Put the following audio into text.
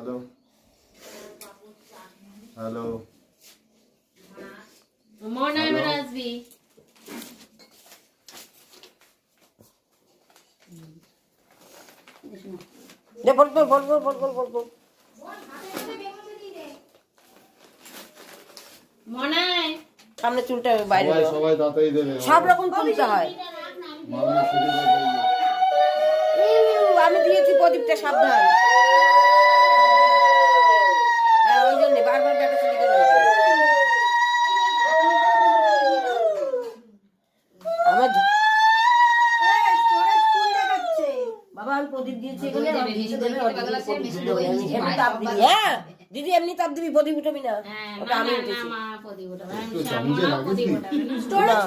Hello hello মনে এবার আসবি। বল বল বল বল বল বল বল বল। মনে সামনে চুলটা বাইরে সবাই দাও। সবাই তাতেই দেবে সব রকম তুলতে হয়। মামনি ফিরে যাবে আমি দিয়েছি প্রদীপটা, সাবধান। হ্যাঁ ওই জন্য বারবার ব্যাটা চলে গেল। আমার বাবা আমি প্রদীপ দিয়েছি এখানে, আমি দিয়েছি দেবে, ওটা দিয়ে প্রদীপ দেবে। আমি এমনি তাপ দিবি। হ্যাঁ দিদি এমনি তাপ দিবি, প্রদীপ উঠাবি না। ওটা আমি উঠেছি। মা প্রদীপ ওটা একটু চামচে লাগিস নি? না।